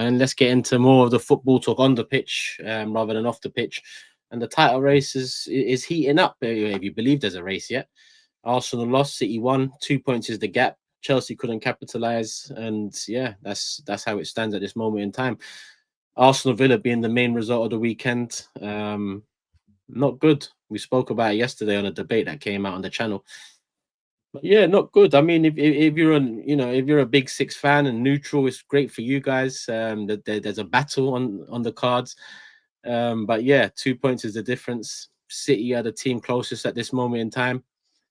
and let's get into more of the football talk on the pitch rather than off the pitch. And the title race is heating up. If you believe there's a race yet, Arsenal lost, City won. 2 points is the gap. Chelsea couldn't capitalize, and yeah, that's how it stands at this moment in time. Arsenal Villa being the main result of the weekend. Not good. We spoke about it yesterday on a debate that came out on the channel. But yeah, not good. I mean, if you're if you're a Big Six fan and neutral, it's great for you guys. That there's a battle on the cards. But yeah, 2 points is the difference. City are the team closest at this moment in time,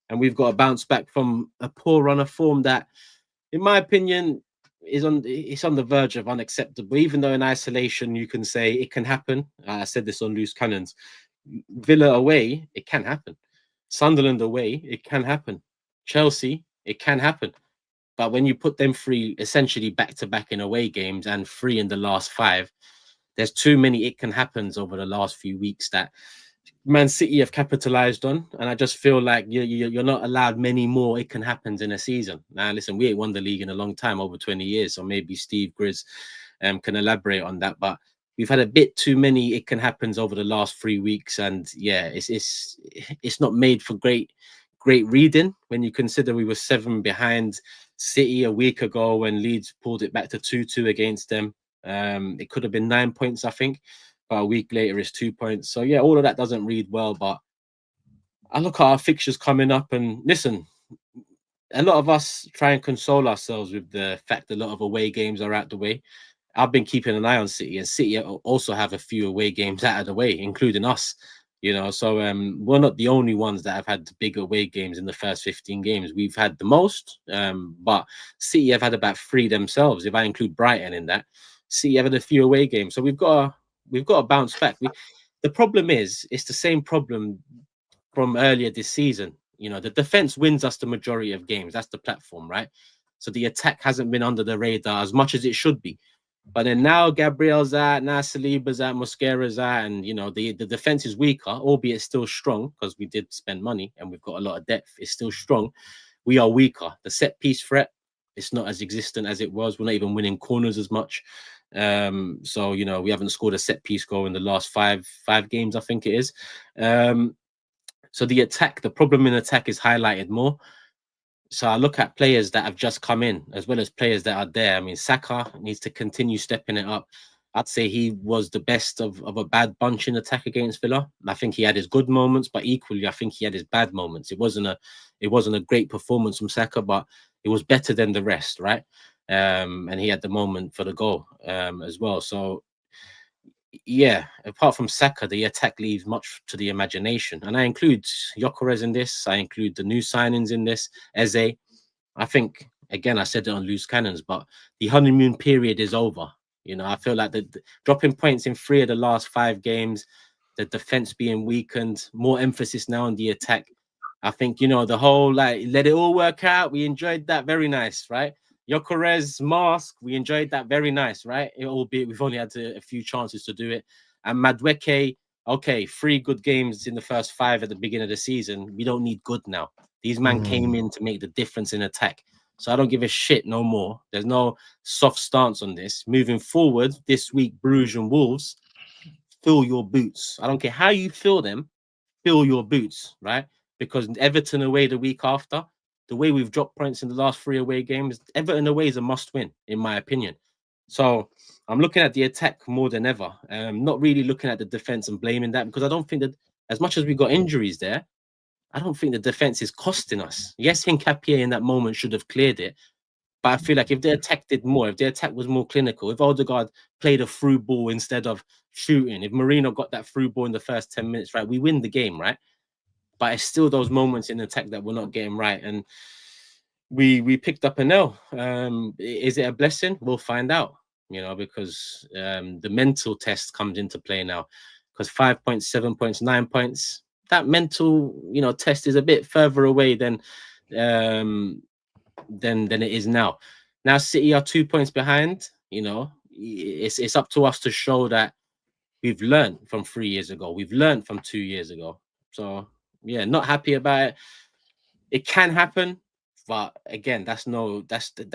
and we've got to bounce back from a poor run of form that, in my opinion, it's on the verge of unacceptable. Even though in isolation you can say it can happen. I said this on Loose Cannons. Villa away, it can happen. Sunderland away, it can happen. Chelsea, it can happen. But when you put them three essentially back-to-back in away games and 3 in the last 5, there's too many it can happens over the last few weeks that Man City have capitalized on. And I just feel like you're not allowed many more it can happens in a season. Now, listen, we ain't won the league in a long time, over 20 years. So maybe Steve Grizz can elaborate on that. But we've had a bit too many it can happens over the last 3 weeks. And yeah, it's not made for great reading when you consider we were 7 behind City a week ago when Leeds pulled it back to 2-2 against them. It could have been 9 points, I think, but a week later it's 2 points. So yeah, all of that doesn't read well. But I look at our fixtures coming up, and listen, a lot of us try and console ourselves with the fact a lot of away games are out the way. I've been keeping an eye on City, and City also have a few away games out of the way, including us. So we're not the only ones that have had big away games in the first 15 games. We've had the most, but City have had about 3 themselves. If I include Brighton in that, City have had a few away games. So we've got to bounce back. The problem is, it's the same problem from earlier this season. The defense wins us the majority of games. That's the platform, right? So the attack hasn't been under the radar as much as it should be. But then now Gabriel's out, now Saliba's out, Mosquera's out, and the defense is weaker, albeit still strong, because we did spend money and we've got a lot of depth. It's still strong. We are weaker. The set piece threat, it's not as existent as it was. We're not even winning corners as much. So we haven't scored a set piece goal in the last five games, I think it is. So the problem in attack is highlighted more. So I look at players that have just come in as well as players that are there. I mean, Saka needs to continue stepping it up. I'd say he was the best of a bad bunch in attack against Villa. I think he had his good moments, but equally, I think he had his bad moments. It wasn't a great performance from Saka, but it was better than the rest, right? And he had the moment for the goal as well. So yeah, apart from Saka, the attack leaves much to the imagination. And I include Gyökeres in this. I include the new signings in this. Eze. I think, again, I said it on Loose Cannons, but the honeymoon period is over. I feel like the dropping points in 3 of the last 5 games, the defense being weakened, more emphasis now on the attack. I think, the whole, let it all work out. We enjoyed that. Very nice, right? Gyökeres mask, we enjoyed that. Very nice, right? Albeit we've only had a few chances to do it. And Madueke, okay, 3 good games in the first 5 at the beginning of the season. We don't need good now. These men came in to make the difference in attack. So I don't give a shit no more. There's no soft stance on this. Moving forward, this week, Bruges and Wolves, fill your boots. I don't care how you fill them, fill your boots, right? Because Everton away the week after, the way we've dropped points in the last 3 away games, Everton away is a must-win, in my opinion. So I'm looking at the attack more than ever. Not really looking at the defense and blaming that, because I don't think that, as much as we got injuries there, I don't think the defense is costing us. Yes, Hincapié in that moment should have cleared it, but I feel like if the attack did more, if the attack was more clinical, if Odegaard played a through ball instead of shooting, if Marino got that through ball in the first 10 minutes, right, we win the game, right? But it's still those moments in attack that we're not getting right. And we picked up an L. Is it a blessing? We'll find out, because the mental test comes into play now. Because 5 points, 7 points, 9 points, that mental, test is a bit further away than it is now. Now City are 2 points behind. It's up to us to show that we've learned from 3 years ago. We've learned from 2 years ago. So yeah, not happy about it. It can happen, but again, that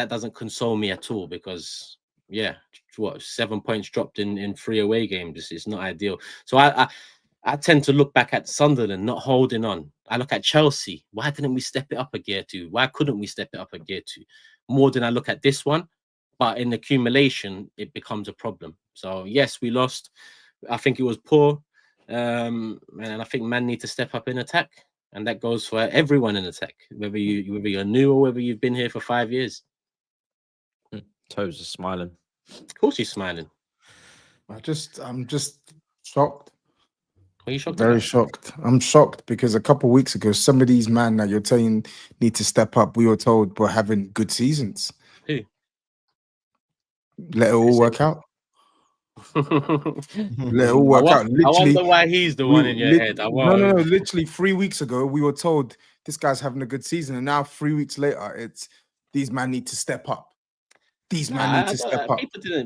doesn't console me at all, because yeah, what 7 points dropped in 3 away games. It's not ideal. So I tend to look back at Sunderland not holding on. I look at Chelsea. Why didn't we step it up a gear two? Why couldn't we step it up a gear two? More than I look at this one, but in accumulation, it becomes a problem. So yes, we lost. I think it was poor, and I think man need to step up in attack, and that goes for everyone in attack, whether you're new or whether you've been here for 5 years. Toes is smiling. Of course, he's smiling. I'm just shocked. Are you shocked? Very shocked. I'm shocked because a couple of weeks ago, some of these men that you're saying need to step up, we were told were having good seasons. Who? Let it all work out. Let it all work out. I wonder why he's the one in your head. No. Literally 3 weeks ago, we were told this guy's having a good season, and now 3 weeks later, it's these men need to step up. These men need to step up.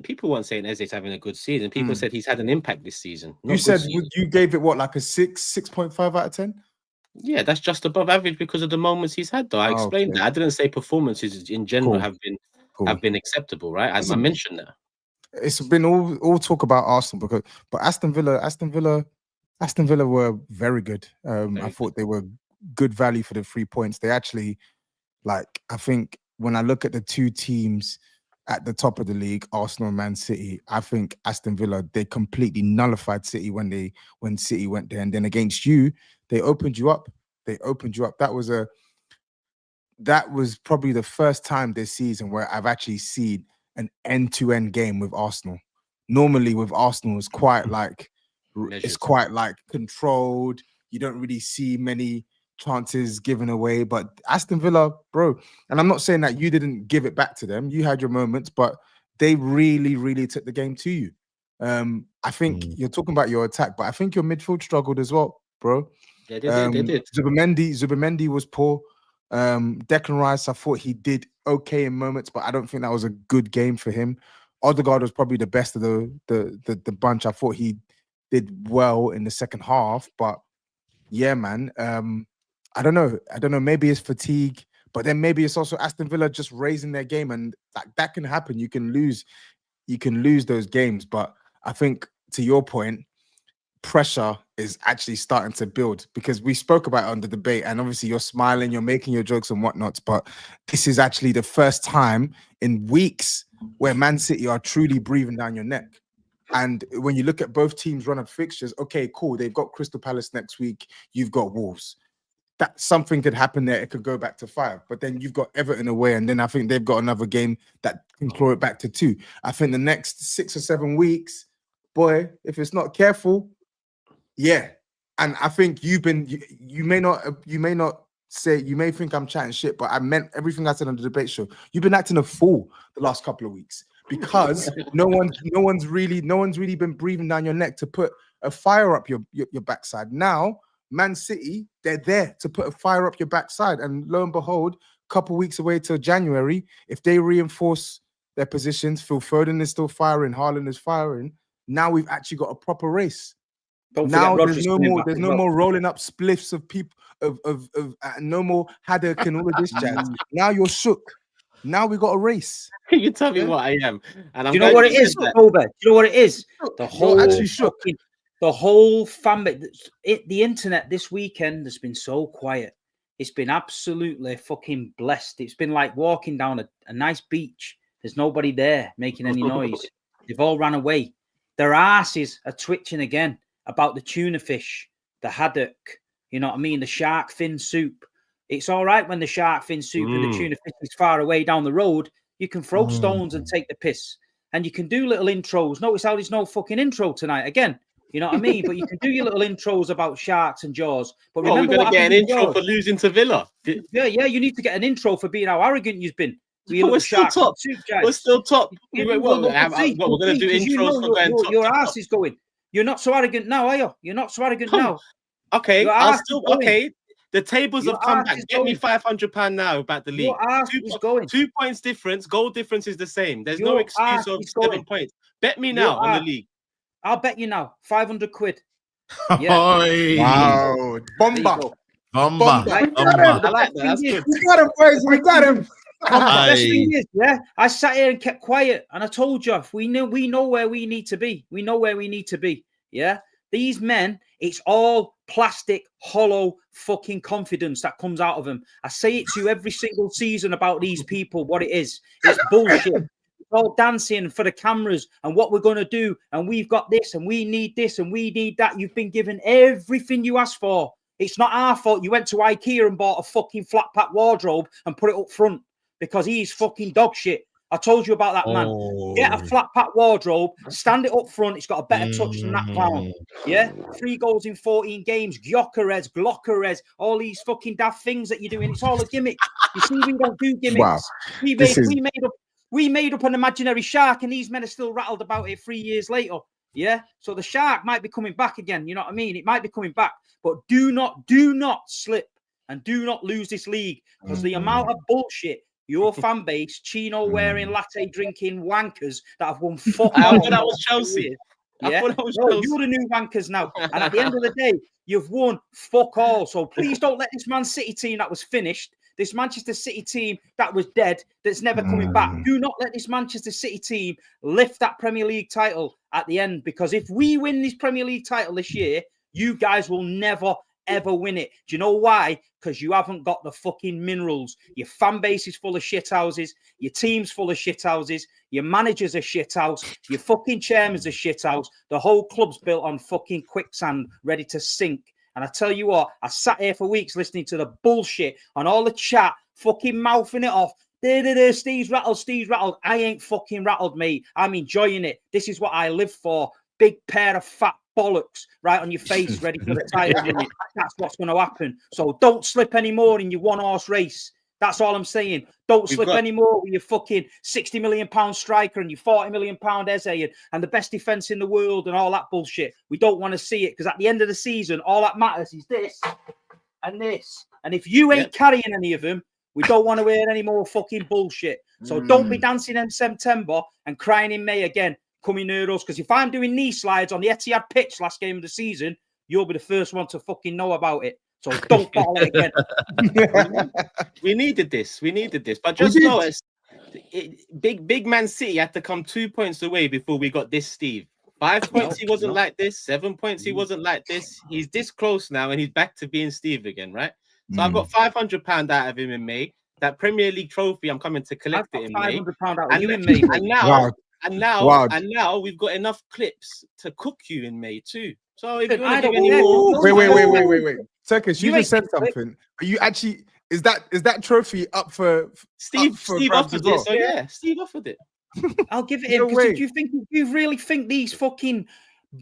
People weren't saying Eze's having a good season. People said he's had an impact this season. You said you gave it what, like a 6.5 out of 10? Yeah, that's just above average because of the moments he's had, though. I explained that. I didn't say performances in general have been acceptable, right? As I mentioned that. It's been all talk about Arsenal but Aston Villa were very good. I thought they were good value for the 3 points. They actually, like, I think when I look at the two teams at the top of the league, Arsenal and Man City, I think Aston Villa, they completely nullified City when City went there. And then against you, they opened you up. That was probably the first time this season where I've actually seen an end-to-end game with Arsenal. Normally with Arsenal, it's quite like controlled. You don't really see many chances given away, but Aston Villa, bro, and I'm not saying that you didn't give it back to them. You had your moments, but they really, really took the game to you. I think you're talking about your attack, but I think your midfield struggled as well, bro. Yeah, they did. Zubimendi was poor. Declan Rice, I thought he did okay in moments, but I don't think that was a good game for him. Odegaard was probably the best of the bunch. I thought he did well in the second half, but yeah, man. I don't know. Maybe it's fatigue, but then maybe it's also Aston Villa just raising their game, and that can happen. You can lose those games, but I think to your point, pressure is actually starting to build because we spoke about it on the debate, and obviously you're smiling, you're making your jokes and whatnot, but this is actually the first time in weeks where Man City are truly breathing down your neck. And when you look at both teams' run of fixtures, okay, cool, they've got Crystal Palace next week, you've got Wolves. That something could happen there, it could go back to 5, but then you've got Everton away, and then I think they've got another game that can claw it back to 2. I think the next 6 or 7 weeks, boy, if it's not careful, yeah. And I think you may not say, you may think I'm chatting shit, but I meant everything I said on the debate show. You've been acting a fool the last couple of weeks because no one's really been breathing down your neck to put a fire up your backside. Now, Man City, they're there to put a fire up your backside, and lo and behold, a couple of weeks away till January, if they reinforce their positions, Phil Foden is still firing, Haaland is firing. Now we've actually got a proper race. Now there's no more rolling up spliffs of people of no more haddock and all of this jazz. Now you're shook. Now we got a race. You tell me what I am. And do you know what it is, Robert? Do you know what it is? The whole actually shook. The whole family, the internet this weekend has been so quiet. It's been absolutely fucking blessed. It's been like walking down a nice beach. There's nobody there making any noise. They've all ran away. Their asses are twitching again about the tuna fish, the haddock, you know what I mean? The shark fin soup. It's all right when the shark fin soup and the tuna fish is far away down the road. You can throw stones and take the piss. And you can do little intros. Notice how there's no fucking intro tonight. Again, you know what I mean? But you can do your little intros about sharks and jaws. But remember, we're going to get an intro for losing to Villa. Yeah, you need to get an intro for being how arrogant you've been. We're still top. We're still top. We're going to do intros for going top. Your ass is going. You're not so arrogant now, are you? You're not so arrogant now. Okay, okay. The tables have come back. Get me £500 now about the league. 2 points difference. Goal difference is the same. There's no excuse of 7 points. Bet me now on the league. I'll bet you now. 500 quid. Yeah. Wow. Bomba. I like that. That's good. We got him, boys. We got him. Best thing is, yeah, I sat here and kept quiet, and I told you, we know where we need to be. We know where we need to be. Yeah, these men, it's all plastic, hollow, fucking confidence that comes out of them. I say it to you every single season about these people. What it is, it's bullshit. It's all dancing for the cameras and what we're going to do, and we've got this, and we need this, and we need that. You've been given everything you asked for. It's not our fault. You went to IKEA and bought a fucking flat pack wardrobe and put it up front because he's fucking dog shit. I told you about that, man. Get a flat pack wardrobe, stand it up front. It's got a better touch than that clown. Yeah? 3 goals in 14 games, Gyökeres, Glockeres, all these fucking daft things that you're doing. It's all a gimmick. You see, we don't do gimmicks. Wow. We made up an imaginary shark, and these men are still rattled about it 3 years later. Yeah? So the shark might be coming back again. You know what I mean? It might be coming back. But do not slip and do not lose this league, because the amount of bullshit your fan base, chino wearing, latte drinking wankers that have won fuck all. I thought that was Chelsea. Yeah, you're the new wankers now. And at the end of the day, you've won fuck all. So please don't let this Man City team that was finished, this Manchester City team that was dead, that's never coming back, do not let this Manchester City team lift that Premier League title at the end. Because if we win this Premier League title this year, you guys will never, ever win it. Do you know why? Because you haven't got the fucking minerals. Your fan base is full of shithouses. Your team's full of shithouses. Your manager's a shithouse. Your fucking chairman's a shithouse. The whole club's built on fucking quicksand, ready to sink. And I tell you what, I sat here for weeks listening to the bullshit on all the chat, fucking mouthing it off. Steve's rattled. I ain't fucking rattled, mate. I'm enjoying it. This is what I live for. Big pair of fat bollocks right on your face, ready for the title. That's what's going to happen. So don't slip anymore in your 1-horse race. That's all I'm saying. Don't slip anymore with your fucking £60 million striker and your £40 million Eze and the best defense in the world and all that bullshit. We don't want to see it, because at the end of the season, all that matters is this and this. And if you ain't carrying any of them, we don't want to hear any more fucking bullshit. So don't be dancing in September and crying in May again. Coming Euros, because if I'm doing knee slides on the Etihad pitch last game of the season, you'll be the first one to fucking know about it. So don't bottle it again. We needed this. But just notice, big Man City had to come 2 points away before we got this Steve. 5 points, he wasn't like this. 7 points, he wasn't like this. He's this close now, and he's back to being Steve again, right? So I've got £500 out of him in May. That Premier League trophy, I'm coming to collect it in May. £500 out of you in May. And now we've got enough clips to cook you in May too. So if you want to give any more, wait. Turkish, you just said something. Are you actually? Is that trophy up for Steve? Steve offered it. So yeah, Steve offered it. I'll give it him. Do you really think these fucking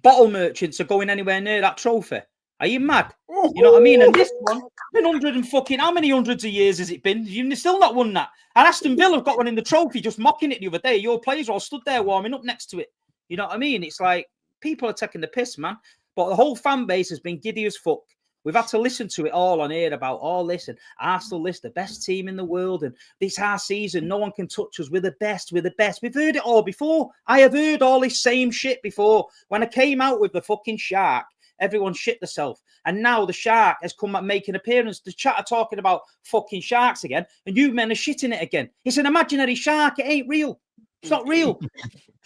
bottle merchants are going anywhere near that trophy? Are you mad? You know what I mean? And this one, been how many hundreds of years has it been? You've still not won that. And Aston Villa have got one in the trophy, just mocking it the other day. Your players all stood there warming up next to it. You know what I mean? It's like people are taking the piss, man. But the whole fan base has been giddy as fuck. We've had to listen to it all on air about all this, and Arsenal list the best team in the world, and this our season, no one can touch us. We're the best. We've heard it all before. I have heard all this same shit before. When I came out with the fucking shark, everyone shit themselves. And now the shark has come and make an appearance. The chat are talking about fucking sharks again, and you men are shitting it again. It's an imaginary shark. It ain't real. It's not real. Do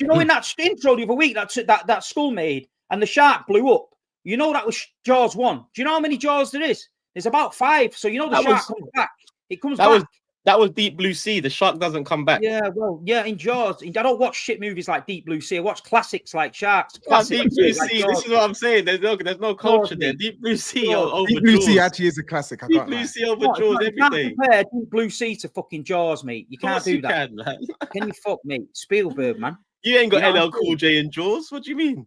you know in that intro the other week that Skull made and the shark blew up? You know that was Jaws 1. Do you know how many Jaws there is? There's about 5. So you know the shark comes back. It comes back. That was Deep Blue Sea. The shark doesn't come back. Yeah, well, yeah, in Jaws. I don't watch shit movies like Deep Blue Sea. I watch classics like Sharks. Deep Blue Sea. This is what I'm saying. There's no culture there. Deep Blue Sea over Deep Blue Sea actually is a classic. Deep Blue Sea over Jaws every day. You can't compare Deep Blue Sea to fucking Jaws, mate. You can't do that. Can you fuck me? Spielberg, man. You ain't got LL Cool J in Jaws. What do you mean?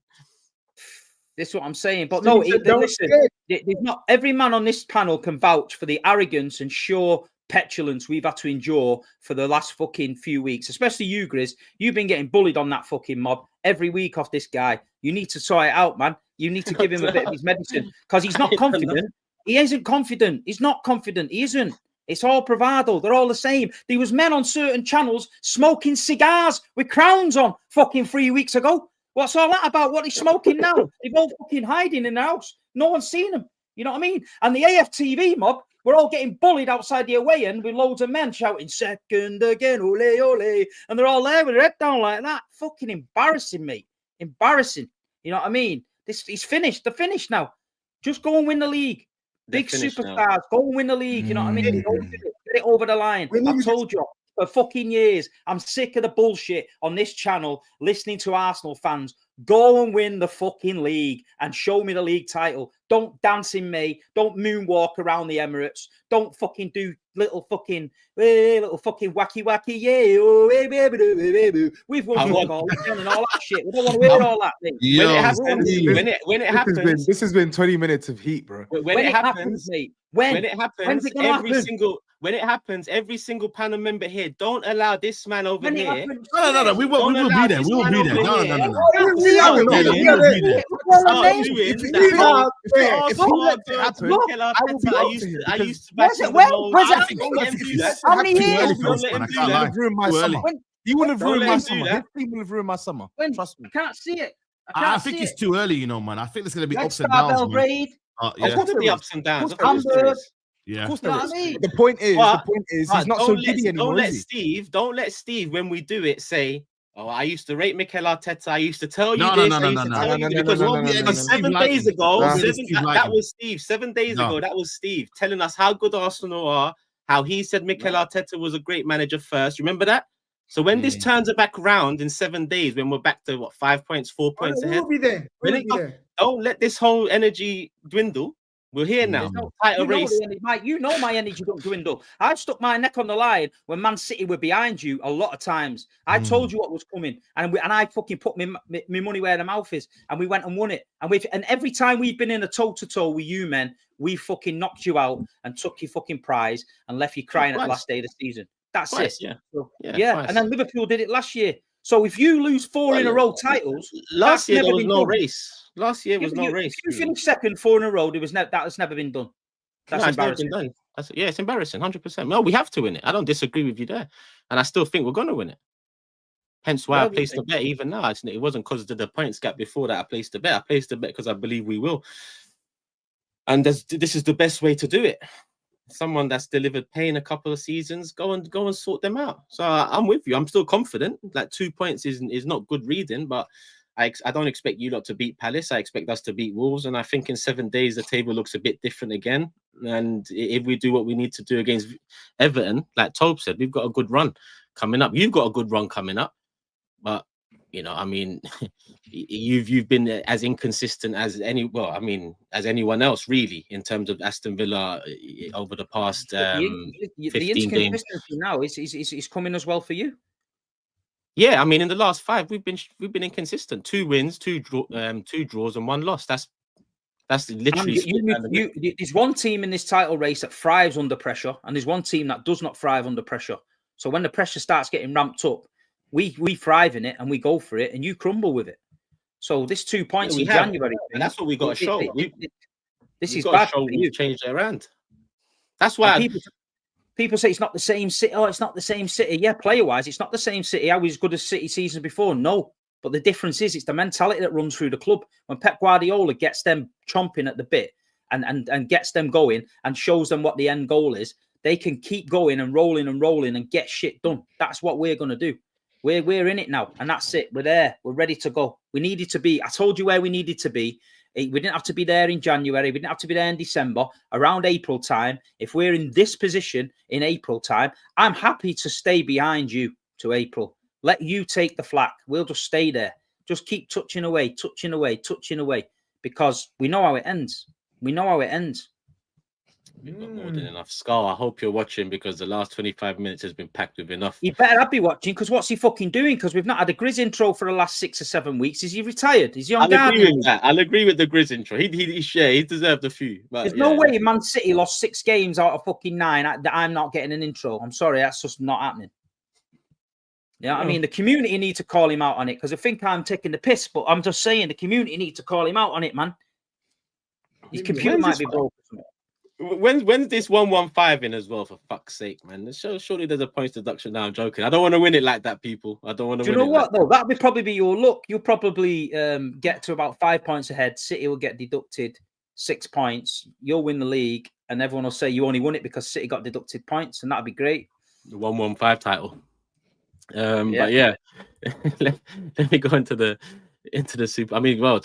This is what I'm saying. But no, listen, there's not every man on this panel can vouch for the arrogance and sure petulance we've had to endure for the last fucking few weeks, especially you, Grizz. You've been getting bullied on that fucking mob every week off this guy. You need to sort it out, man. You need to give him a bit of his medicine because he's not confident. He isn't confident. He's not confident. He isn't. It's all bravado. They're all the same. There was men on certain channels smoking cigars with crowns on fucking 3 weeks ago. What's all that about? What he's smoking now? They're all fucking hiding in the house. No one's seen them. You know what I mean? And the AFTV mob, we're all getting bullied outside the away end with loads of men shouting second again, ole, ole. And they're all there with their head down like that. Fucking embarrassing, mate. Embarrassing. You know what I mean? He's finished. They're finished now. Just go and win the league. Big superstars. Now. Go and win the league. You know what I mean? Get it over the line. I've told you for fucking years. I'm sick of the bullshit on this channel listening to Arsenal fans. Go and win the fucking league and show me the league title. Don't dance in May. Don't moonwalk around the Emirates. Don't fucking do little fucking wacky, yeah. We've won and all that shit. We don't want to hear all that, mate. When it happens, this has been 20 minutes of heat, bro. When it happens, mate. When it happens, every single panel member here, don't allow this man over here. No. We will be there. We will be there. No. I used to bash him. How many years? He wouldn't have ruined my summer. His team would have ruined my summer. Trust me. I can't see it. I think it's too early, man. I think there's going to be ups and downs. Belgrade. Of course, there'll be ups and downs. Yeah. Of course there is. The point is, he's not so giddy anymore. Don't let Steve, when we do it, say, "Oh, I used to rate Mikel Arteta. I used to tell you this." No. Because 7 days ago, that was Steve. 7 days ago, that was Steve telling us how good Arsenal are. How he said Mikel Arteta was a great manager first. Remember that? So when this turns it back around in 7 days, when we're back to 5 points, 4 points ahead, we'll be there. Don't let this whole energy dwindle. We're here now. Title race. Mike, you know my energy don't dwindle. I've stuck my neck on the line when Man City were behind you a lot of times. I told you what was coming, and I fucking put my money where the mouth is, and we went and won it. And every time we've been in a toe-to-toe with you men, we fucking knocked you out and took your fucking prize and left you crying at the last day of the season. That's it. Yeah. And then Liverpool did it last year. So if you lose 4 in a row titles, last year there was no race. Last year was no race. If you finish second 4 in a row, that has never been done. That's embarrassing. Never been done. It's embarrassing, 100%. No, we have to win it. I don't disagree with you there, and I still think we're going to win it. Hence why I placed the bet. Even now, it wasn't because of the points gap before that I placed the bet. I placed the bet because I believe we will, and this is the best way to do it. Someone that's delivered pain a couple of seasons, go and sort them out. So I'm with you. I'm still confident. Like 2 points is not good reading, but I don't expect you lot to beat Palace. I expect us to beat Wolves, and I think in 7 days the table looks a bit different again. And if we do what we need to do against Everton, like Tobe said, we've got a good run coming up. You've got a good run coming up, but I mean, you've been as inconsistent as anyone else really in terms of Aston Villa over the past 15 games. Now is coming as well for you. Yeah, I mean, in the last 5, we've been inconsistent. 2 wins, 2 draws, and 1 loss. That's literally. There's one team in this title race that thrives under pressure, and there's one team that does not thrive under pressure. So when the pressure starts getting ramped up, we thrive in it and we go for it, and you crumble with it. So this 2 points in January, and that's what we got to show. This is bad. We've changed their hand. That's why people say it's not the same City. Oh, it's not the same City. Yeah, player-wise, it's not the same City. How as good as City seasons before? No. But the difference is it's the mentality that runs through the club. When Pep Guardiola gets them chomping at the bit and gets them going and shows them what the end goal is, they can keep going and rolling and get shit done. That's what we're going to do. We're in it now, and that's it. We're there. We're ready to go. We needed to be. I told you where we needed to be. We didn't have to be there in January. We didn't have to be there in December. Around April time, if we're in this position in April time, I'm happy to stay behind you to April. Let you take the flak. We'll just stay there. Just keep touching away, because we know how it ends. We know how it ends. We've got more than enough. Scar, I hope you're watching, because the last 25 minutes has been packed with enough. You better be watching, because what's he fucking doing? Because we've not had a Grizz intro for the last 6 or 7 weeks. Is he retired? Is he on guard? I'll agree with the Grizz intro. He deserved a few. But there's no way Man City lost 6 games out of fucking 9 that I'm not getting an intro. I'm sorry, that's just not happening. Yeah, I mean, the community need to call him out on it, because I think I'm taking the piss, but I'm just saying the community need to call him out on it, man. His computer might be broken. When's this 115 in as well, for fuck's sake, man? Surely there's a points deduction now. I'm joking. I don't want to win it like that, people. I don't want to. Do you know what though? That would probably be your luck. You'll probably get to about 5 points ahead. City will get deducted. 6 points, you'll win the league, and everyone will say you only won it because City got deducted points, and that'd be great. The 115 title. But yeah, let me go into the super. I mean, well,